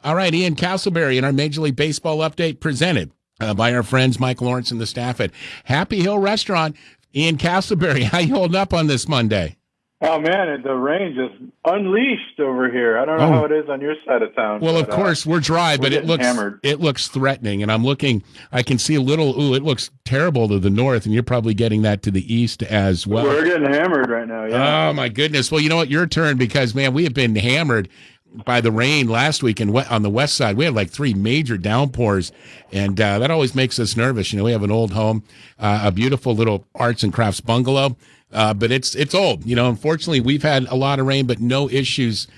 All right, Ian Castleberry in our Major League Baseball update presented by our friends Mike Lawrence and the staff at Happy Hill Restaurant. Ian Castleberry, how you holding up on this Monday? Oh, man, the rain just unleashed over here. I don't know how it is on your side of town. Well, of course, we're dry, but it hammered. looks threatening. And I'm looking, I can see a little, it looks terrible to the north, and you're probably getting that to the east as well. We're getting hammered right now, yeah. Oh, my goodness. Well, you know what? Your turn, because, man, we have been hammered by the rain last week on the west side. We had like 3 major downpours, and that always makes us nervous. You know, we have an old home, a beautiful little arts and crafts bungalow. But it's old. You know, unfortunately, we've had a lot of rain, but no issues,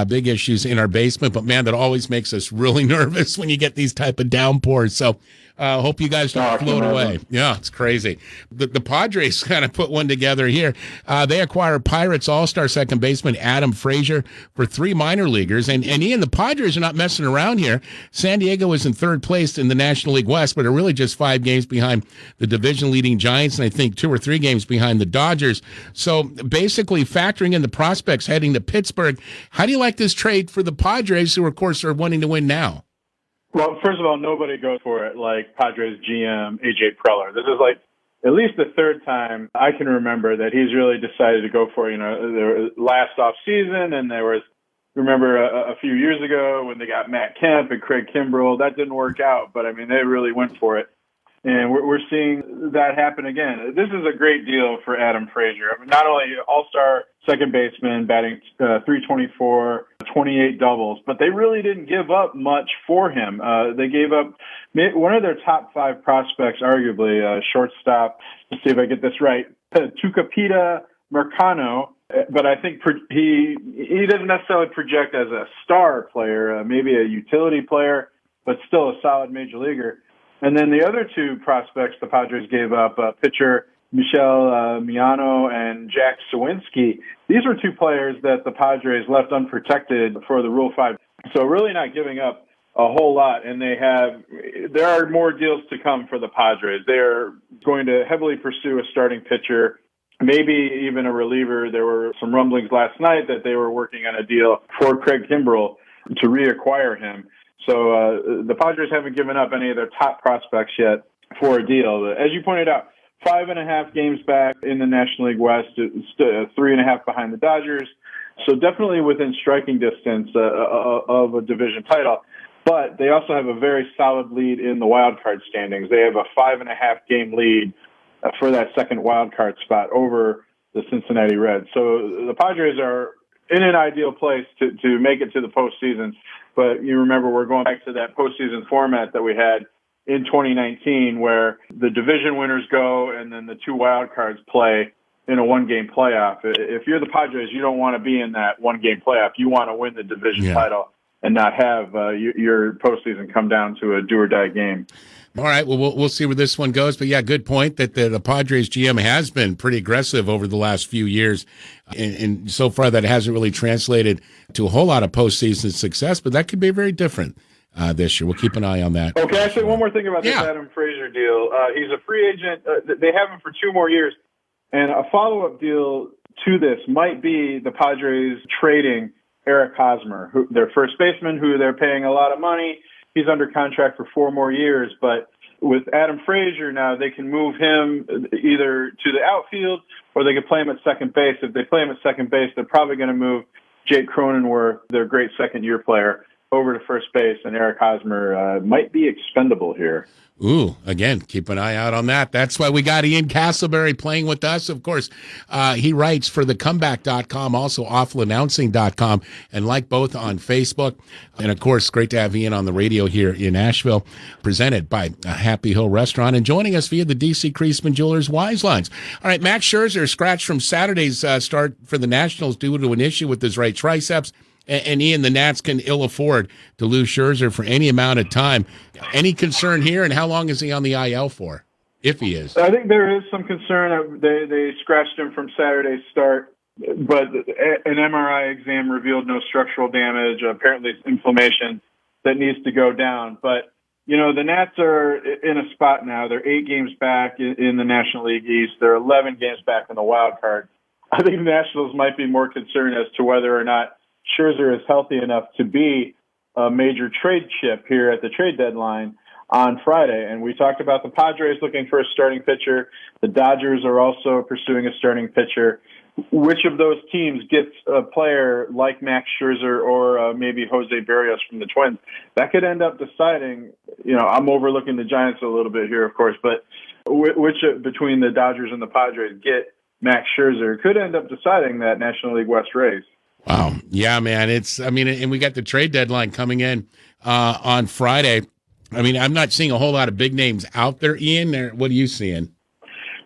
big issues in our basement. But, man, that always makes us really nervous when you get these type of downpours. So hope you guys don't float away. Yeah, it's crazy. The Padres kind of put one together here. They acquired Pirates all-star second baseman Adam Frazier for 3 minor leaguers. And Ian, the Padres are not messing around here. San Diego is in 3rd place in the National League West, but are really just 5 games behind the division-leading Giants, and I think 2 or 3 games behind the Dodgers. So basically factoring in the prospects heading to Pittsburgh, how do you like this trade for the Padres, who, of course, are wanting to win now? Well, first of all, nobody goes for it like Padres GM A.J. Preller. This is like at least the 3rd time I can remember that he's really decided to go for it. You know, last off season, and there was, remember a few years ago when they got Matt Kemp and Craig Kimbrell. That didn't work out, but I mean, they really went for it. And we're seeing that happen again. This is a great deal for Adam Frazier. I mean, not only all-star second baseman, batting .324, 28 doubles, but they really didn't give up much for him. They gave up one of their top 5 prospects, arguably, shortstop. Let's see if I get this right. Tucupita Mercano. But I think he doesn't necessarily project as a star player, maybe a utility player, but still a solid major leaguer. And then the other 2 prospects the Padres gave up, pitcher Michel Miano and Jack Sawinski. These were 2 players that the Padres left unprotected for the Rule 5. So really not giving up a whole lot. And there are more deals to come for the Padres. They're going to heavily pursue a starting pitcher, maybe even a reliever. There were some rumblings last night that they were working on a deal for Craig Kimbrell to reacquire him. So the Padres haven't given up any of their top prospects yet for a deal. As you pointed out, 5.5 games back in the National League West, 3.5 behind the Dodgers. So definitely within striking distance of a division title. But they also have a very solid lead in the wild card standings. They have a 5.5 game lead for that second wild card spot over the Cincinnati Reds. So the Padres are in an ideal place to make it to the postseason. But you remember, we're going back to that postseason format that we had in 2019, where the division winners go and then the 2 wild cards play in a 1-game playoff. If you're the Padres, you don't want to be in that 1-game playoff. You want to win the division title and not have your postseason come down to a do-or-die game. All right, well, we'll see where this one goes. But, yeah, good point that the Padres GM has been pretty aggressive over the last few years. And so far that hasn't really translated to a whole lot of postseason success, but that could be very different this year. We'll keep an eye on that. Okay, actually, one more thing about this Adam Frazier deal. He's a free agent. They have him for 2 more years. And a follow-up deal to this might be the Padres trading Eric Hosmer, their first baseman, who they're paying a lot of money. He's under contract for 4 more years, but with Adam Frazier now, they can move him either to the outfield or they can play him at second base. If they play him at second base, they're probably going to move Jake Cronenworth, their great second-year player, over to first base, and Eric Hosmer might be expendable here. Ooh, again, keep an eye out on that. That's why we got Ian Castleberry playing with us. Of course, he writes for thecomeback.com, also awfulannouncing.com, and like both on Facebook. And, of course, great to have Ian on the radio here in Asheville, presented by Happy Hill Restaurant, and joining us via the D.C. Creasman Jewelers Wise Lines. All right, Max Scherzer scratched from Saturday's start for the Nationals due to an issue with his right triceps. And Ian, the Nats can ill afford to lose Scherzer for any amount of time. Any concern here, and how long is he on the IL for, if he is? I think there is some concern. They scratched him from Saturday's start, but an MRI exam revealed no structural damage. Apparently, it's inflammation that needs to go down. But, you know, the Nats are in a spot now. They're 8 games back in the National League East. They're 11 games back in the wild card. I think the Nationals might be more concerned as to whether or not Scherzer is healthy enough to be a major trade chip here at the trade deadline on Friday. And we talked about the Padres looking for a starting pitcher. The Dodgers are also pursuing a starting pitcher. Which of those teams gets a player like Max Scherzer or maybe Jose Barrios from the Twins? That could end up deciding, I'm overlooking the Giants a little bit here, of course, but which between the Dodgers and the Padres get Max Scherzer could end up deciding that National League West race. Wow. Yeah, man. And we got the trade deadline coming in on Friday. I'm not seeing a whole lot of big names out there, Ian. What are you seeing?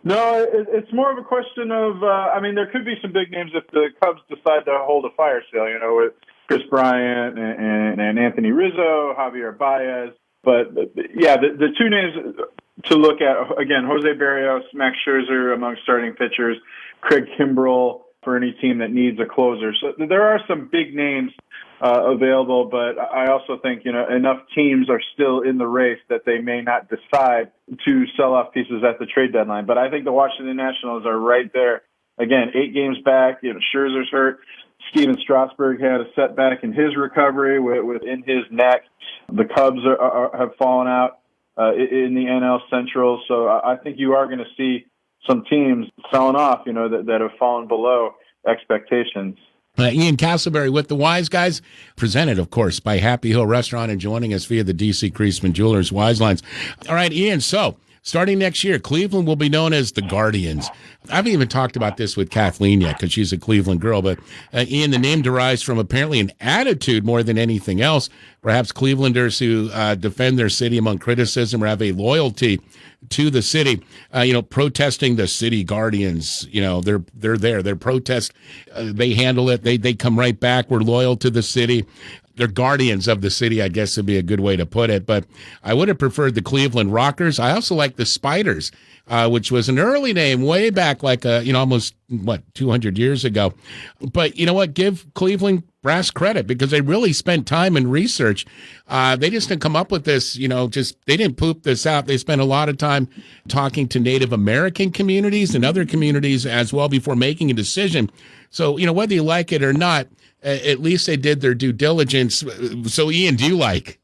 No, it's more of a question of, there could be some big names if the Cubs decide to hold a fire sale, with Chris Bryant and Anthony Rizzo, Javier Baez. But, the two names to look at, again, Jose Barrios, Max Scherzer among starting pitchers, Craig Kimbrell for any team that needs a closer. So there are some big names available, but I also think, enough teams are still in the race that they may not decide to sell off pieces at the trade deadline. But I think the Washington Nationals are right there. Again, 8 games back, Scherzer's hurt. Steven Strasburg had a setback in his recovery within his neck. The Cubs have fallen out in the NL Central. So I think you are going to see some teams selling off, that have fallen below expectations. Ian Castleberry with the Wise Guys, presented, of course, by Happy Hill Restaurant and joining us via the D.C. Creasman Jewelers Wise Lines. All right, Ian, so starting next year, Cleveland will be known as the Guardians. I haven't even talked about this with Kathleen yet because she's a Cleveland girl, but Ian, the name derives from apparently an attitude more than anything else. Perhaps Clevelanders who defend their city among criticism or have a loyalty to the city, protesting the city guardians. They're there. They're protest. They handle it. They come right back. We're loyal to the city. They're guardians of the city, I guess would be a good way to put it. But I would have preferred the Cleveland Rockers. I also like the Spiders, which was an early name way back, like almost 200 years ago. But you know what? Give Cleveland brass credit because they really spent time and research. They just didn't come up with this, they didn't poop this out. They spent a lot of time talking to Native American communities and other communities as well before making a decision. So, whether you like it or not, at least they did their due diligence. So, Ian, do you like?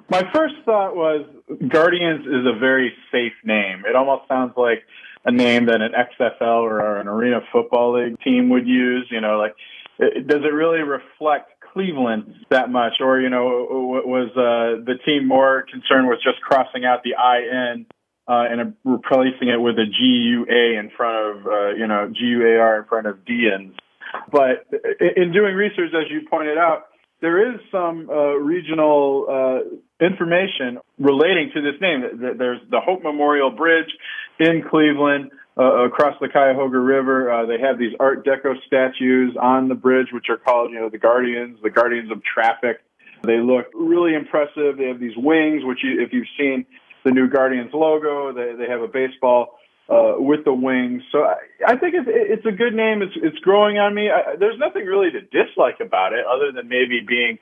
My first thought was Guardians is a very safe name. It almost sounds like a name that an XFL or an Arena Football League team would use. Does it really reflect Cleveland that much? Or, was the team more concerned with just crossing out the IN and replacing it with a GUA in front of, GUAR in front of DNs? But in doing research, as you pointed out, there is some regional information relating to this name. There's the Hope Memorial Bridge in Cleveland across the Cuyahoga River. They have these Art Deco statues on the bridge, which are called, the Guardians of Traffic. They look really impressive. They have these wings, which if you've seen the new Guardians logo, they have a baseball with the wings. So I think it's a good name. It's growing on me. There's nothing really to dislike about it other than maybe being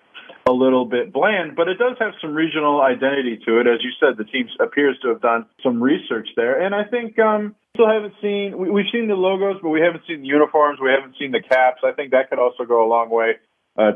a little bit bland, but it does have some regional identity to it. As you said, the team appears to have done some research there. And I think still haven't seen, we've seen the logos, but we haven't seen the uniforms. We haven't seen the caps. I think that could also go a long way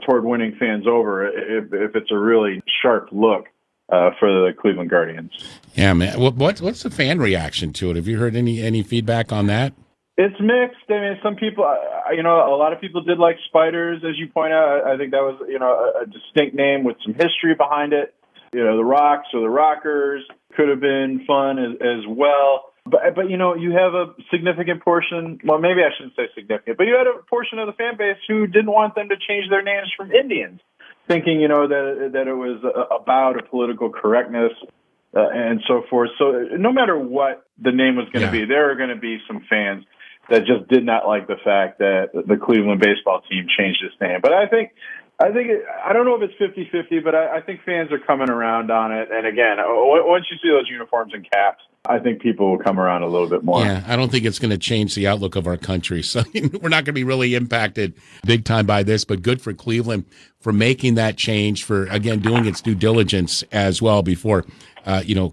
toward winning fans over if it's a really sharp look for the Cleveland Guardians. Yeah, man. What's the fan reaction to it? Have you heard any feedback on that? It's mixed. Some people, a lot of people did like Spiders, as you point out. I think that was, a distinct name with some history behind it. The Rocks or the Rockers could have been fun as well. But you have a significant portion, well, maybe I shouldn't say significant, but you had a portion of the fan base who didn't want them to change their names from Indians, thinking, that it was about a political correctness and so forth. So no matter what the name was going to be, there are going to be some fans that just did not like the fact that the Cleveland baseball team changed its name. But I don't know if it's 50-50, but I think fans are coming around on it. And again, once you see those uniforms and caps, I think people will come around a little bit more. Yeah, I don't think it's going to change the outlook of our country. So we're not going to be really impacted big time by this, but good for Cleveland for making that change, for, again, doing its due diligence as well before,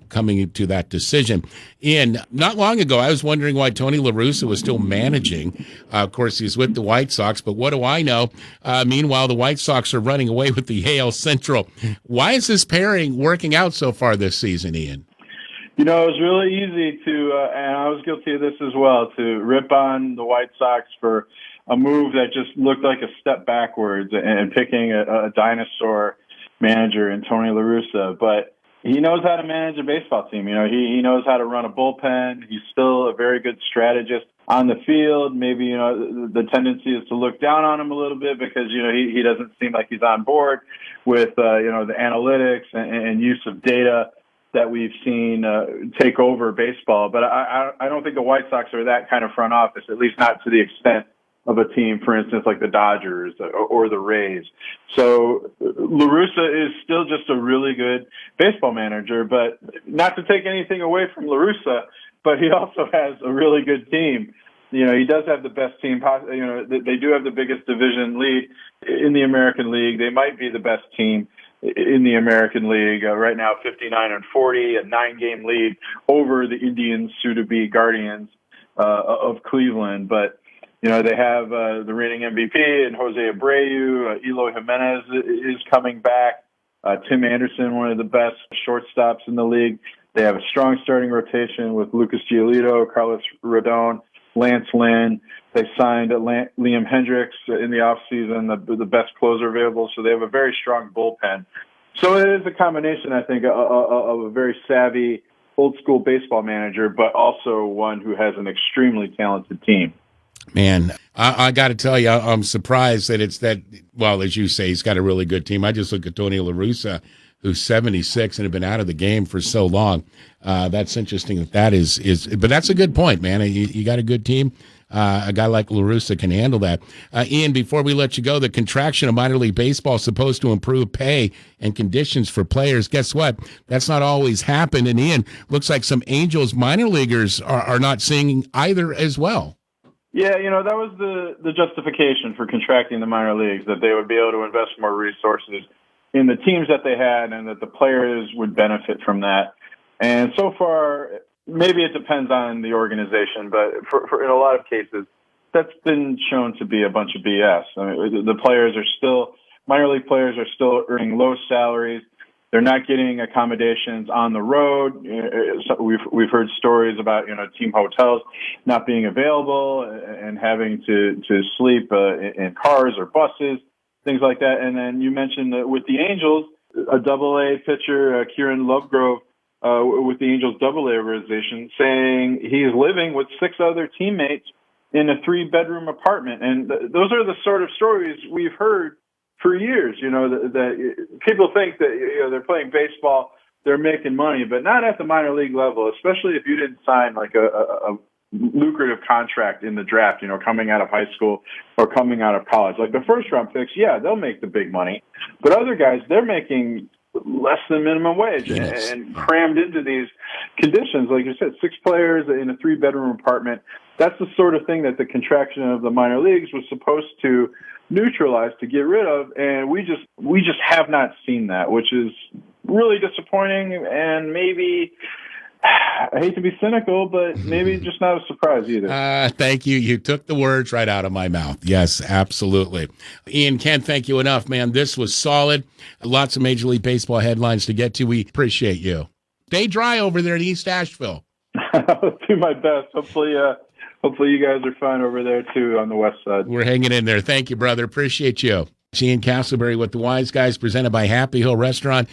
coming to that decision. And not long ago, I was wondering why Tony La Russa was still managing. Of course, he's with the White Sox, but what do I know? Meanwhile, the White Sox are running away with the AL Central. Why is this pairing working out so far this season, Ian? It was really easy to, and I was guilty of this as well, to rip on the White Sox for a move that just looked like a step backwards and picking a dinosaur manager in Tony La Russa. But he knows how to manage a baseball team. He knows how to run a bullpen. He's still a very good strategist on the field. Maybe, the tendency is to look down on him a little bit because, he doesn't seem like he's on board with, the analytics and use of data that we've seen take over baseball. But I don't think the White Sox are that kind of front office, at least not to the extent of a team, for instance, like the Dodgers or the Rays. So La Russa is still just a really good baseball manager, but not to take anything away from La Russa, but he also has a really good team. He does have the best team. They do have the biggest division lead in the American League. They might be the best team in the American League right now, 59-40, a 9-game lead over the Indians, soon-to-be Guardians of Cleveland. But they have the reigning MVP and Jose Abreu. Eloy Jimenez is coming back. Tim Anderson, one of the best shortstops in the league. They have a strong starting rotation with Lucas Giolito, Carlos Rodon, Lance Lynn. They signed Liam Hendricks in the offseason, the best closer available. So they have a very strong bullpen. So it is a combination, I think, of a very savvy, old-school baseball manager, but also one who has an extremely talented team. Man, I got to tell you, I'm surprised that it's that, well, as you say, he's got a really good team. I just look at Tony La Russa, who's 76 and have been out of the game for so long. That's interesting that is, but that's a good point, man. You got a good team. A guy like La Russa can handle that. Ian, before we let you go, the contraction of minor league baseball is supposed to improve pay and conditions for players. Guess what? That's not always happened. And Ian, looks like some Angels minor leaguers are not seeing either as well. Yeah, that was the justification for contracting the minor leagues, that they would be able to invest more resources in the teams that they had and that the players would benefit from that. And so far, maybe it depends on the organization, but for in a lot of cases, that's been shown to be a bunch of BS. I mean, the players are still, minor league players are still earning low salaries. They're not getting accommodations on the road. So we've heard stories about team hotels not being available and having to sleep in cars or buses, things like that. And then you mentioned that with the Angels, a Double-A pitcher, Kieran Lovegrove, with the Angels Double-A organization, saying he's living with 6 other teammates in a 3-bedroom apartment. And those are the sort of stories we've heard for years. That people think that they're playing baseball, they're making money, but not at the minor league level, especially if you didn't sign like a lucrative contract in the draft, coming out of high school or coming out of college. Like the first round picks, yeah, they'll make the big money, but other guys, they're making less than minimum wage. Yes. And crammed into these conditions. Like you said, 6 players in a 3-bedroom apartment. That's the sort of thing that the contraction of the minor leagues was supposed to neutralize, to get rid of. And we just have not seen that, which is really disappointing. And maybe, I hate to be cynical, but maybe just not a surprise either. Thank you. You took the words right out of my mouth. Yes, absolutely. Ian, can't thank you enough, man. This was solid. Lots of Major League Baseball headlines to get to. We appreciate you. Stay dry over there in East Asheville. I'll do my best. Hopefully you guys are fine over there too on the west side. We're hanging in there. Thank you, brother. Appreciate you. Ian Castleberry with the Wise Guys, presented by Happy Hill Restaurant.